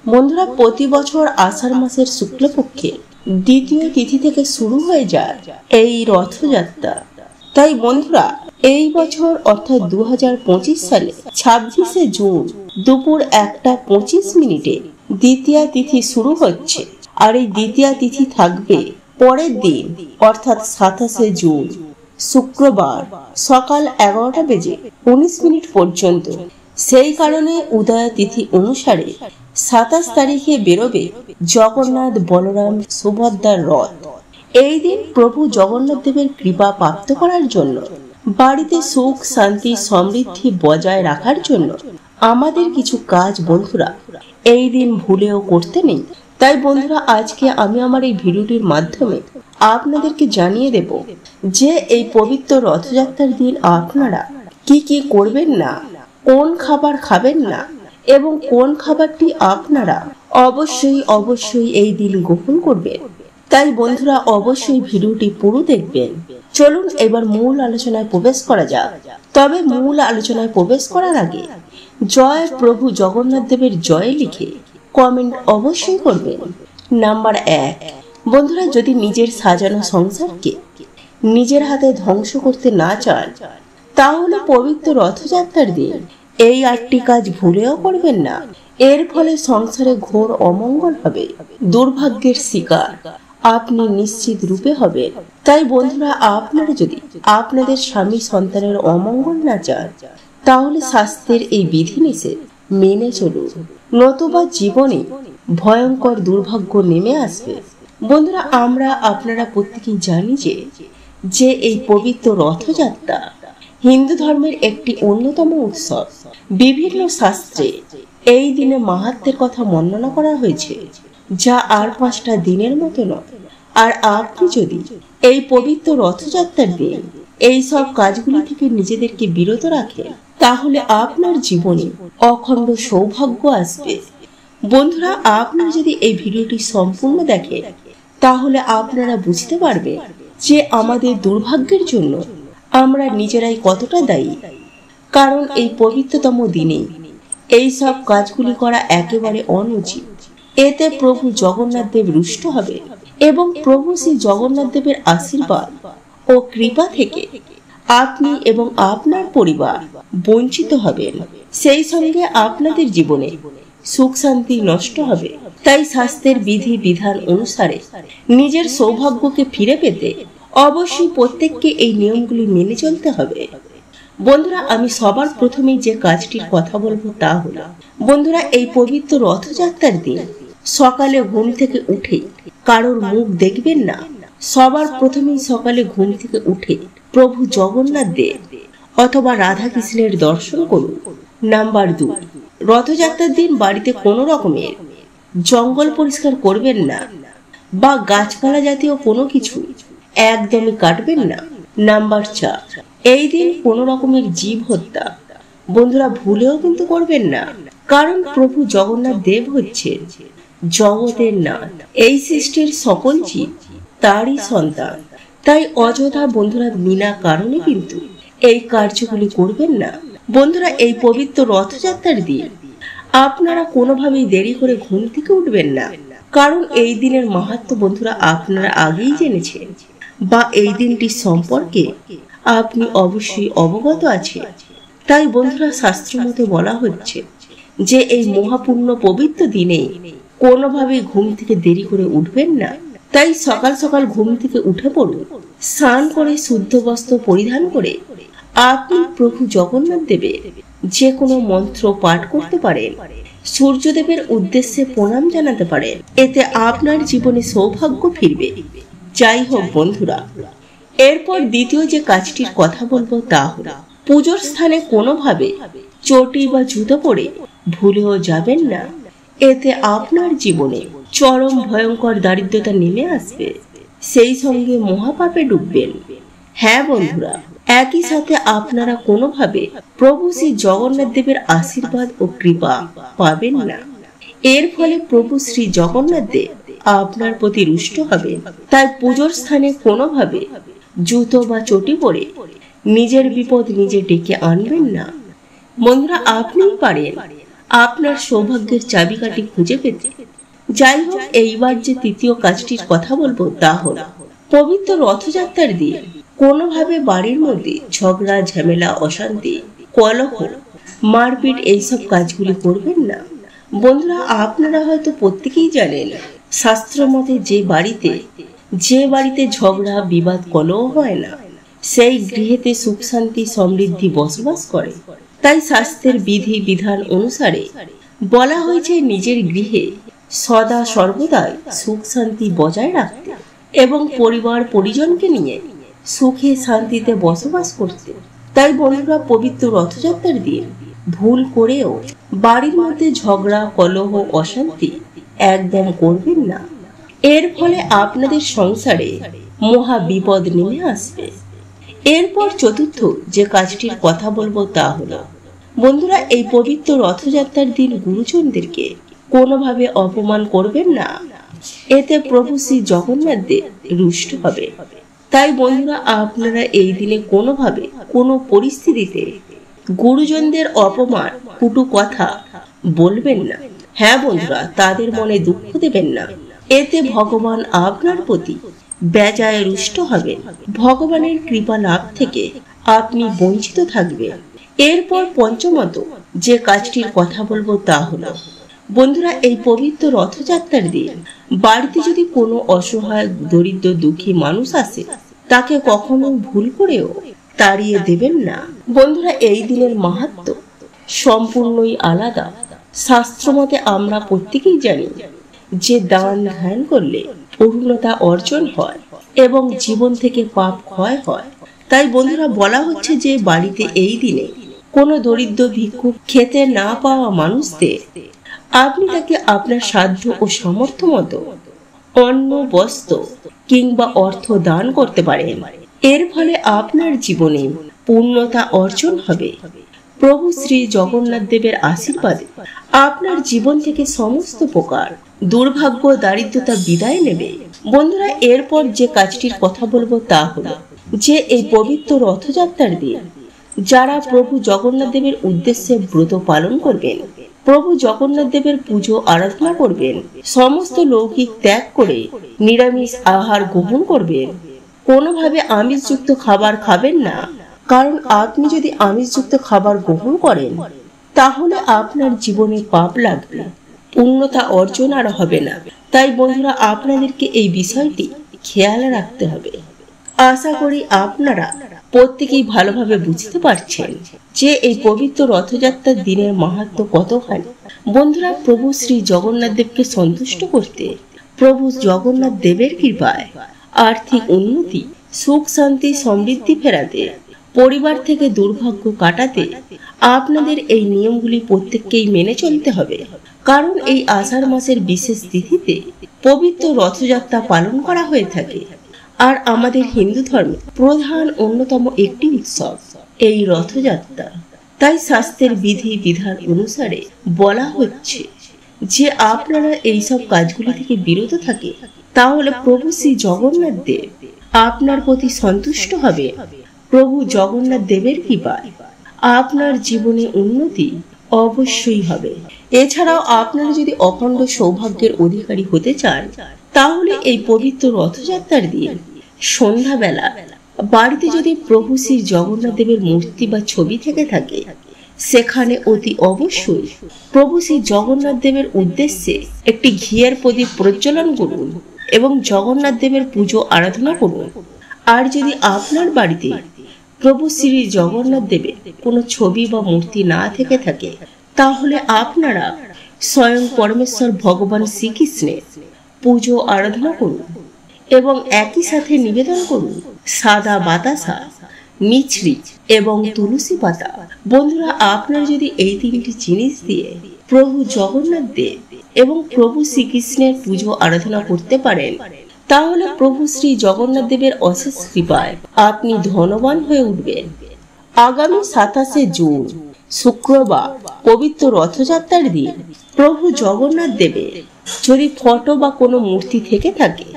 বন্ধুরা, প্রতি বছর আষাঢ় মাসের শুক্লপক্ষে দ্বিতীয় তিথি থেকে শুরু হয়ে যায় এই রথযাত্রা। তাই বন্ধুরা, এই বছর অর্থাৎ 2025 সালে 26শে জুন দুপুর 1:25 দ্বিতীয়া তিথি শুরু হচ্ছে। আর এই দ্বিতীয়া তিথি থাকবে পরের দিন অর্থাৎ 27শে জুন শুক্রবার সকাল 11:19 পর্যন্ত। সেই কারণে উদয় তিথি অনুসারে 27 তারিখে বেরোবে জগন্নাথ বলরাম সুভদ্রার রথ। এই দিন প্রভু জগন্নাথ দেবের কৃপা প্রাপ্ত করার জন্য, বাড়িতে সুখ শান্তি সমৃদ্ধি বজায় রাখার জন্য আমাদের কিছু কাজ বন্ধুরা এই দিন ভুলেও করতে নেই। তাই বন্ধুরা, আজকে আমি আমার এই ভিডিওটির মাধ্যমে আপনাদেরকে জানিয়ে দেব যে এই পবিত্র রথযাত্রার দিন আপনারা কি কি করবেন না, কোন খাবার খাবেন না এবং কোন খাবারটি আপনারা অবশ্যই এই দিন গ্রহণ করবেন। তাই বন্ধুরা, অবশ্যই ভিডিওটি পুরো দেখবেন। চলুন এবার মূল আলোচনায় প্রবেশ করা যাক। তবে মূল আলোচনায় প্রবেশ করার আগে জয় প্রভু জগন্নাথ দেবের জয় লিখে কমেন্ট অবশ্যই করবেন। নাম্বার 1, বন্ধুরা, যদি নিজের সাজানো সংসারকে নিজের হাতে ধ্বংস করতে না চান, তাহলে পবিত্র রথযাত্রার দিন এই 8টি কাজ ভুলেও করবেন না। এর ফলে সংসারে ঘোর অমঙ্গল হবে, দুর্ভাগ্যের শিকার আপনি নিশ্চিত রূপে হবেন। তাই বন্ধুরা, আপনারা যদি আপনাদের স্বামী সন্তানের অমঙ্গল না চান, তাহলে শাস্ত্রের এই বিধিনিষেধ মেনে চলুন, নতুবা জীবনে ভয়ঙ্কর দুর্ভাগ্য নেমে আসবে। বন্ধুরা, আমরা আপনারা প্রত্যেকেই জানি যে এই পবিত্র রথযাত্রা হিন্দু ধর্মের একটি অন্যতম উৎসব। বিভিন্ন শাস্ত্রে এই দিনে মাহাত্ম্যের কথা বর্ণনা করা হয়েছে, যা আর 5টা দিনের মতো নয়। আর আপনি যদি এই পবিত্র রথযাত্রার দিন এই সব কাজগুলি থেকে নিজেদেরকে বিরত রাখেন, তাহলে আপনার জীবনে অখণ্ড সৌভাগ্য আসবে। বন্ধুরা, আপনারা যদি এই ভিডিওটি সম্পূর্ণ দেখেন, তাহলে আপনারা বুঝতে পারবেন যে আমাদের দুর্ভাগ্যের জন্য আমরা নিজেরাই কতটা দায়ী। কারণ এই পবিত্রতম দিনে এই সব কাজগুলি করা একেবারে অনুচিত। এতে প্রভু জগন্নাথ দেব রুষ্ট হবে এবং প্রভু শ্রী জগন্নাথ দেবের আশীর্বাদ ও কৃপা থেকে আপনি এবং আপনার পরিবার বঞ্চিত হবেন। সেই সঙ্গে আপনাদের জীবনে সুখ শান্তি নষ্ট হবে। তাই শাস্ত্রের বিধি বিধান অনুসারে নিজের সৌভাগ্যকে ফিরে পেতে অবশ্যই প্রত্যেককে এই নিয়মগুলি মেনে চলতে হবে। বন্ধুরা, আমি সবার প্রথমেই যে কাজটির কথা বলবো তা হলো, বন্ধুরা, এই পবিত্র রথযাত্রার দিন সকালে ঘুম থেকে উঠে কারোর মুখ দেখবেন না। সবার প্রথমেই সকালে ঘুম থেকে উঠে প্রভু জগন্নাথ দেব অথবা রাধা কৃষ্ণের দর্শন করুন। নাম্বার 2, রথযাত্রার দিন বাড়িতে কোনো রকমের জঙ্গল পরিষ্কার করবেন না বা গাছপালা জাতীয় কোনো কিছু একদমই কাটবেন না। নাম্বার 4, এই দিন কোনো রকমের জীব হত্যা বন্ধুরা ভুলেও কিন্তু করবেন না। কারণ প্রভু জগন্নাথ দেব হচ্ছেন জগতের নাথ। এই সৃষ্টির সকল জীব তারই সন্তান। তাই অযথা বন্ধুরা বিনা কারণে কিন্তু এই কার্যগুলি করবেন না। বন্ধুরা, এই পবিত্র রথযাত্রার দিন আপনারা কোনোভাবেই দেরি করে ঘুম থেকে উঠবেন না। কারণ এই দিনের মাহাত্ম্য বন্ধুরা আপনারা আগেই জেনেছেন বা এই দিনটি সম্পর্কে আপনি অবশ্যই অবগত আছেন। তাই বন্ধুরা, শাস্ত্র মতে বলা হচ্ছে যে এই মহাপূর্ণ পবিত্র দিনে কোনোভাবেই ঘুম থেকে দেরি করে উঠবেন না। তাই সকাল সকাল ঘুম থেকে উঠে পড়ুন, স্নান করে শুদ্ধ বস্ত্র পরিধান করে আপনি প্রভু জগন্নাথ দেবের যে কোনো মন্ত্র পাঠ করতে পারেন, সূর্যদেবের উদ্দেশ্যে প্রণাম জানাতে পারেন। এতে আপনার জীবনে সৌভাগ্য ফিরবে। যাই হোক বন্ধুরা, এরপর দ্বিতীয় যে কাজটির কথা বলবো তা হলো, পুজোর স্থানে কোনোভাবে চটি বা জুতো পরে ভুলেও যাবেন না। এতে আপনার জীবনে চরম ভয়ঙ্কর দারিদ্রতা নেমে আসবে, সেই সঙ্গে মহাপাপে ডুববেন। হ্যাঁ বন্ধুরা, একই সাথে আপনারা কোনোভাবে প্রভু শ্রী জগন্নাথ দেবের আশীর্বাদ ও কৃপা পাবেন না। এর ফলে প্রভু শ্রী জগন্নাথ দেব আপনার প্রতি রুষ্ট হবেন। তাই পুজোর স্থানে কোনোভাবে জুতো বা চটি পরে নিজের বিপদ নিজে ডেকে আনবেন না। বন্ধুরা, আপনিই পারেন আপনার সৌভাগ্যের চাবিকাঠি খুঁজে পেতে। যাই হোক, এইবার যে তৃতীয় কাজটির কথা বলবো তা হল পবিত্র রথযাত্রার দিন কোনোভাবে বাড়ির মধ্যে ঝগড়া, ঝামেলা, অশান্তি, কলহ, মারপিট এইসব কাজগুলি করবেন না। বন্ধুরা, আপনারা হয়তো প্রত্যেকেই জানেন শাস্ত্র মতে যে বাড়িতে ঝগড়া, বিবাদ, কলহ হয় না সেই গৃহেতে সুখ, শান্তি, সমৃদ্ধি বসবাস করে। তাই শাস্ত্রের বিধি বিধান অনুসারে বলা হয়েছে নিজের গৃহে সদা সর্বদাই সুখ শান্তি বজায় রাখতে এবং পরিবার পরিজনকে নিয়ে সুখে শান্তিতে বসবাস করতে। তাই বন্ধুরা, পবিত্র রথযাত্রার দিন ভুল করেও বাড়ির মধ্যে ঝগড়া, কলহ, অশান্তি একদম করবেন না। এর ফলে আপনাদের সংসারে মহা বিপদ নেমে আসবে। এরপর চতুর্থ যে কাজটির কথা বলবো তা হলো বন্ধুরা, এই পবিত্র রথযাত্রার দিন গুরুজনদেরকে কোনোভাবে অপমান করবেন না। এতে প্রভু শ্রী জগন্নাথ দেব রুষ্ট হবে। তাই বন্ধুরা, আপনারা এই দিনে কোনোভাবে কোনো পরিস্থিতিতে গুরুজনদের অপমান, কটু কথা বলবেন না। হ্যাঁ বন্ধুরা, তাদের মনে দুঃখ দেবেন না। এতে ভগবান আপনার প্রতি বেজায় রুষ্ট হবেন। ভগবানের কৃপা লাভ থেকে আপনি বঞ্চিত থাকবেন। এরপর পঞ্চমত যে কাজটির কথা বলবো তা হলো বন্ধুরা, এই পবিত্র রথযাত্রার দিন বাড়িতে যদি কোনো অসহায়, দরিদ্র, দুঃখী মানুষ আসে তাকে কখনো ভুল করেও তাড়িয়ে দেবেন না। বন্ধুরা, এই দিনের মাহাত্ম্য সম্পূর্ণই আলাদা। শাস্ত্রমতে আমরা প্রত্যেকেই জানি যে দান ধ্যান করলে পূর্ণতা অর্জন হয় এবং জীবন থেকে পাপ ক্ষয় হয়। তাই বন্ধুরা, বলা হচ্ছে যে বাড়িতে এই দিনে কোনো দরিদ্র, ভিক্ষুক, খেতে না পাওয়া মানুষদের আপনি তাকে আপনার সাধ্য ও সামর্থ্য মতো অন্ন, বস্ত্র কিংবা অর্থ দান করতে পারেন। এর ফলে আপনার জীবনে পূর্ণতা অর্জন হবে। প্রভু শ্রী জগন্নাথ দেবের আশীর্বাদে আপনার জীবন থেকে সমস্ত প্রকার দুর্ভাগ্য, দারিদ্রতা বিদায় নেবে। বন্ধুরা, এরপর যে কাজটির কথা বলবো তা হলো যে এই পবিত্র রথযাত্রার দিন যারা প্রভু জগন্নাথ দেবের উদ্দেশ্যে ব্রত পালন করবেন, প্রভু জগন্নাথ দেবের পুজো আরাধনা করবেন, সমস্ত লৌকিক ত্যাগ করে নিরামিষ আহার গ্রহণ করবেন। কোনোভাবে আমিষযুক্ত খাবার খাবেন না, কারণ আপনি যদি আমিষযুক্ত খাবার গ্রহণ করেন তাহলে আপনার জীবনে পাপ লাগবে, পূর্ণতা অর্জন আর হবে না। তাই বন্ধুরা, আপনাদেরকে এই বিষয়টি খেয়াল রাখতে হবে। আশা করি আপনারা প্রত্যেকেই ভালোভাবে বুঝতে পারছেন যে এই পবিত্র রথযাত্রার দিনের মাহাত্ম্য কতখানি। বন্ধুরা, প্রভু শ্রী জগন্নাথ দেবকে সন্তুষ্ট করতে, প্রভু জগন্নাথ দেবের কৃপায় আর্থিক উন্নতি, সুখ শান্তি, সমৃদ্ধি ফেরাতে, পরিবার থেকে দুর্ভাগ্য কাটাতে আপনাদের এই নিয়মগুলি প্রত্যেককেই মেনে চলতে হবে। কারণ এই আষাঢ় মাসের বিশেষ তিথিতে পবিত্র রথযাত্রা পালন করা হয়ে থাকে। আর আমাদের হিন্দু ধর্মে প্রধান অন্যতম একটি উৎসব এই রথযাত্রা। তাই শাস্ত্রের বিধি বিধান অনুসারে বলা হচ্ছে যে আপনারা এইসব কাজগুলি থেকে বিরত থাকে, তাহলে প্রভু শ্রী জগন্নাথ দেব আপনার প্রতি সন্তুষ্ট হবে। প্রভু জগন্নাথ দেবের কৃপায় আপনার জীবনে উন্নতি অবশ্যই হবে। এছাড়াও আপনারা যদি অখণ্ড সৌভাগ্যের অধিকারী হতে চান তাহলে এই পবিত্র রথযাত্রার দিন সন্ধ্যাবেলা বাড়িতে যদি প্রভু শ্রী জগন্নাথ দেবের মূর্তি বা ছবি থেকে থাকে সেখানে অতি অবশ্যই প্রভু শ্রী জগন্নাথ দেবের উদ্দেশ্যে একটি ঘিয়ের প্রদীপ প্রজ্বলন করুন এবং জগন্নাথ দেবের পুজো আরাধনা করুন। আর যদি আপনার বাড়িতে প্রভু শ্রী জগন্নাথ দেবের কোনো ছবি বা মূর্তি না থেকে থাকে তাহলে আপনারা স্বয়ং পরমেশ্বর ভগবান শ্রীকৃষ্ণের পুজো আরাধনা করুন এবং একই সাথে নিবেদন করুন সাদা বাতাসা, মিছরি এবং তুলসী পাতা। বন্ধুরা, আপনারা যদি এই তিনটি জিনিস দিয়ে প্রভু জগন্নাথ দেব এবং প্রভু শ্রীকৃষ্ণের পুজো আরাধনা করতে পারেন তাহলে প্রভু শ্রী জগন্নাথ দেবের অশেষ কৃপায় আপনি ধনবান হয়ে উঠবেন। আগামী 27শে জুন শুক্রবার পবিত্র রথযাত্রার দিন প্রভু জগন্নাথ দেবের যদি ফটো বা কোনো মূর্তি থেকে থাকে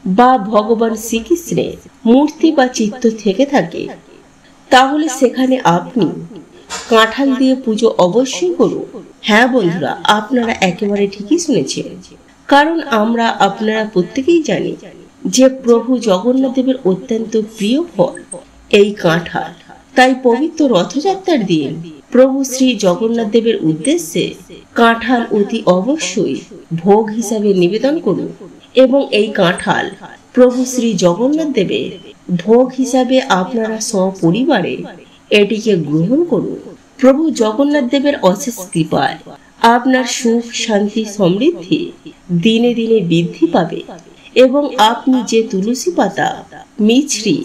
বা ভগবান শ্রীকৃষ্ণের মূর্তি বা চিত্র থেকে থাকে তাহলে সেখানে আপনি কাঁঠাল দিয়ে পুজো অবশ্যই করুন। হ্যাঁ বন্ধুরা, আপনারা একেবারে ঠিকই শুনেছেন, কারণ আপনারা প্রত্যেকেই জানি যে প্রভু জগন্নাথ দেবের অত্যন্ত প্রিয় ফল এই কাঁঠাল। তাই পবিত্র রথযাত্রার দিন প্রভু শ্রী জগন্নাথ দেবের উদ্দেশ্যে কাঁঠাল অতি অবশ্যই ভোগ হিসাবে নিবেদন করুন এবং এই কাঁঠাল প্রভু শ্রী জগন্নাথ দেবের ভোগ হিসাবে আপনারা সপরিবারে এটিকে গ্রহণ করুন। প্রভু জগন্নাথ দেবের অশেষ কৃপায় আপনার সুখ শান্তি সমৃদ্ধি দিনে দিনে বৃদ্ধি পাবে এবং আপনি যে তুলসী পাতা, মিছরি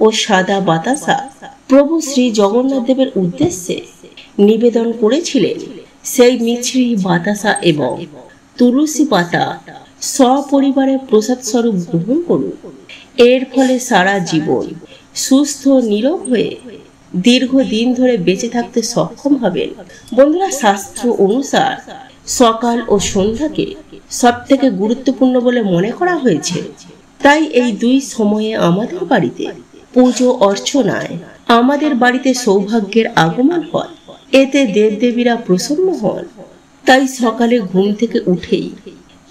ও সাদা বাতাসা প্রভু শ্রী জগন্নাথ দেবের উদ্দেশ্যে নিবেদন করেছিলেন, সেই মিছরি, বাতাসা এবং তুলসী পাতা সপরিবারে প্রসাদ স্বরূপ গ্রহণ করুন। এর ফলে সারা জীবন সুস্থ নীরব হয়ে দীর্ঘদিন ধরে বেঁচে থাকতে সক্ষম হবেন। বন্ধুরা, শাস্ত্র অনুসার সকাল ও সন্ধ্যাকে সব থেকে গুরুত্বপূর্ণ বলে মনে করা হয়েছে। তাই এই দুই সময়ে আমাদের বাড়িতে পুজো অর্চনায় আমাদের বাড়িতে সৌভাগ্যের আগমন হয়। এতে দেবদেবীরা প্রসন্ন হন। তাই সকালে ঘুম থেকে উঠেই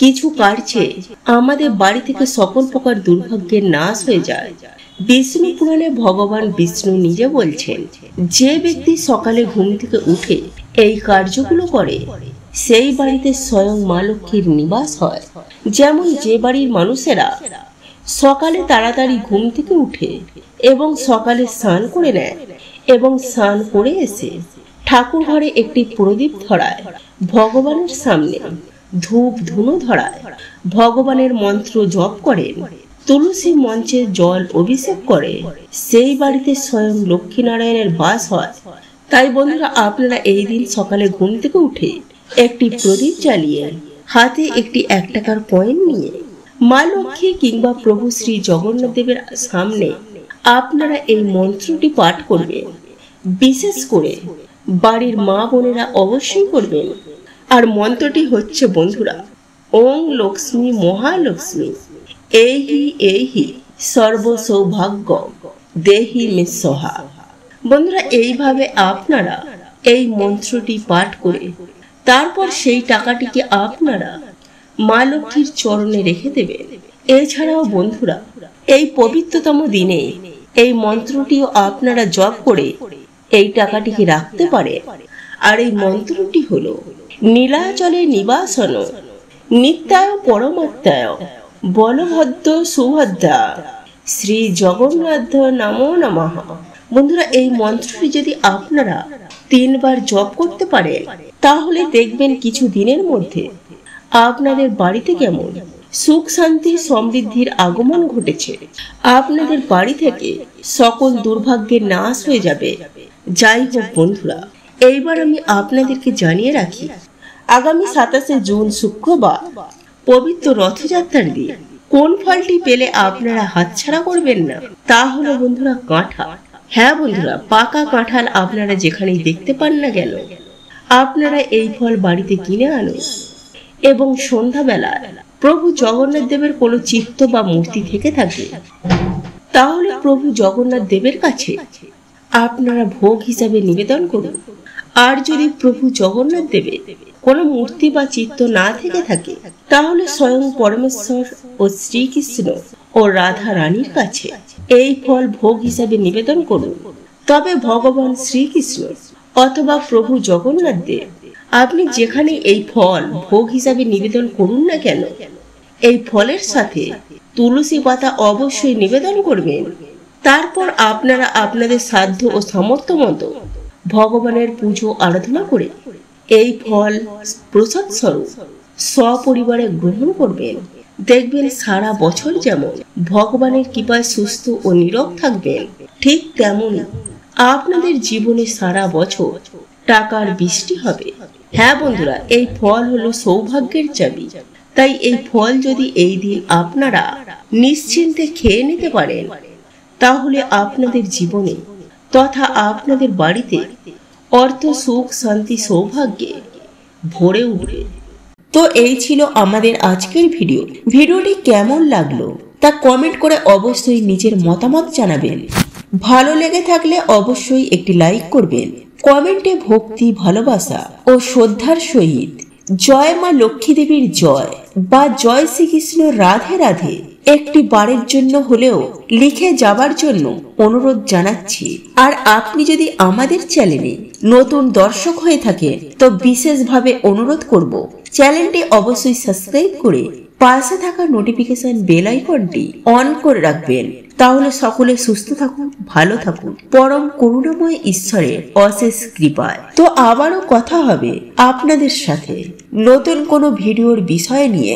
কিছু কার্যে আমাদের বাড়ি থেকে সকল প্রকার দুর্ভাগ্যের নাশ হয়ে যায়। বিষ্ণু পুরাণে ভগবান বিষ্ণু নিজে বলছেন, যে ব্যক্তি সকালে ঘুম থেকে উঠে এই কার্যগুলো করে সেই বাড়িতে স্বয়ং মা লক্ষ্মীর নিবাস হয়। যেমন যে বাড়ির মানুষেরা সকালে তাড়াতাড়ি ঘুম থেকে উঠে এবং সকালে স্নান করে নেয় এবং স্নান করে এসে ঠাকুর ঘরে একটি প্রদীপ ধরায়, ভগবানের সামনে ধূপ ধুনো ধরায়, ভগবানের মন্ত্র জপ করেন, তুলসী মঞ্চে জল অভিষেক করে, সেই বাড়িতে স্বয়ং লক্ষ্মীনারায়ণের বাস হয়। তাই বন্ধুরা, আপনারা এই দিন সকালে ঘুম থেকে উঠে একটি প্রদীপ জ্বালিয়ে হাতে একটি 1 টাকার কয়েন নিয়ে মা লক্ষ্মী কিংবা প্রভু শ্রী জগন্নাথ দেবের সামনে আপনারা এই মন্ত্রটি পাঠ করবেন। বিশেষ করে বাড়ির মা বোনেরা অবশ্যই করবেন। আর মন্ত্রটি হচ্ছে বন্ধুরা, ওং লক্ষ্মী মহালক্ষ্মী এইহি এইহি সর্ব সৌভাগ্য দেহি মে সহা। বন্ধুরা, এইভাবে আপনারা এই মন্ত্রটি পাঠ করে তারপর সেই টাকাটিকে আপনারা মা লক্ষ্মীর চরণে রেখে দেবেন। এছাড়াও বন্ধুরা, এই পবিত্রতম দিনে এই মন্ত্রটিও আপনারা জপ করে এই টাকাটিকে রাখতে পারেন। আর এই মন্ত্রটি হলো, নীলাচলে নিবাসন নিত্যায় পরমাত্মায় বলভদ্র সুভদ্রা শ্রী জগন্নাথ নমো নমঃ। বন্ধুরা, এই মন্ত্রটি যদি আপনারা 3 বার জপ করতে পারেন তাহলে দেখবেন কিছু দিনের মধ্যে আপনাদের বাড়িতে কেমন সুখ শান্তি সমৃদ্ধির আগমন ঘটেছে। আপনাদের বাড়ি থেকে সকল দুর্ভাগ্যের নাশ হয়ে যাবে। যাই হোক বন্ধুরা, এইবার আমি আপনাদেরকে জানিয়ে রাখি, আগামী 27শে জুন শুক্রবার পবিত্র রথযাত্রার দিন কোন ফলটি পেলে আপনারা হাতছাড়া করবেন না, তা হলো বন্ধুরা কাঁঠাল। হ্যাঁ বন্ধুরা, পাকা কাঁঠাল আপনারা যেখানেই দেখতে পান না কেন আপনারা এই ফল বাড়িতে কিনে আনুন এবং সন্ধ্যাবেলায় প্রভু জগন্নাথ দেবের কোনো চিত্র বা মূর্তি থেকে থাকে তাহলে প্রভু জগন্নাথ দেবের কাছে আপনারা ভোগ হিসাবে নিবেদন করুন। আর যদি প্রভু জগন্নাথ দেবের কোনো মূর্তি বা চিত্র না থেকে থাকে তাহলে স্বয়ং পরমেশ্বর ও শ্রীকৃষ্ণ ও রাধা রানীর কাছে এই ফল ভোগ হিসাবে নিবেদন করুন। তবে ভগবান শ্রীকৃষ্ণ অথবা প্রভু জগন্নাথ দেব আপনি যেখানে এই ফল ভোগ হিসাবে নিবেদন করুন না কেন, এই ফলের সাথে তুলসী পাতা অবশ্যই নিবেদন করবেন। তারপর আপনারা আপনাদের সাধ্য ও সামর্থ্য মতো ভগবানের পুজো আরাধনা করে এই ফল প্রসাদ স্বরূপ সপরিবারে গ্রহণ করবেন। দেখবেন সারা বছর যেমন ভগবানের কৃপায় সুস্থ ও নীরব থাকবেন, ঠিক তেমনই আপনাদের জীবনে সারা বছর টাকার বৃষ্টি হবে। হ্যাঁ বন্ধুরা, এই ফল হলো সৌভাগ্যের চাবি। তাই এই ফল যদি এই দিন আপনারা নিশ্চিন্তে খেয়ে নিতে পারেন তাহলে আপনাদের জীবনে তথা আপনাদের বাড়িতে অর্থ সুখ শান্তি সৌভাগ্যে ভরে উঠবে। তো এই ছিল আমাদের আজকের ভিডিওটি কেমন লাগলো তা কমেন্ট করে অবশ্যই নিজের মতামত জানাবেন। ভালো লেগে থাকলে অবশ্যই একটি লাইক করবেন। কমেন্টে ভক্তি, ভালোবাসা ও শ্রদ্ধার সহিত জয় মা লক্ষ্মী দেবীর জয় বা জয় শ্রীকৃষ্ণ রাধে রাধে একটি বারের জন্য হলেও লিখে যাবার জন্য অনুরোধ জানাচ্ছি। আর আপনি যদি আমাদের চ্যানেলে নতুন দর্শক হয়ে থাকেন তো বিশেষভাবে অনুরোধ করব চ্যানেলটি অবশ্যই সাবস্ক্রাইব করে পাশে থাকা নোটিফিকেশন বেল আইকনটি অন করে রাখবেন। তাহলে সকলে সুস্থ থাকুন, ভালো থাকুন পরম করুণাময় ঈশ্বরের অশেষ কৃপায়। তো আবারও কথা হবে আপনাদের সাথে নতুন কোনো ভিডিওর বিষয় নিয়ে।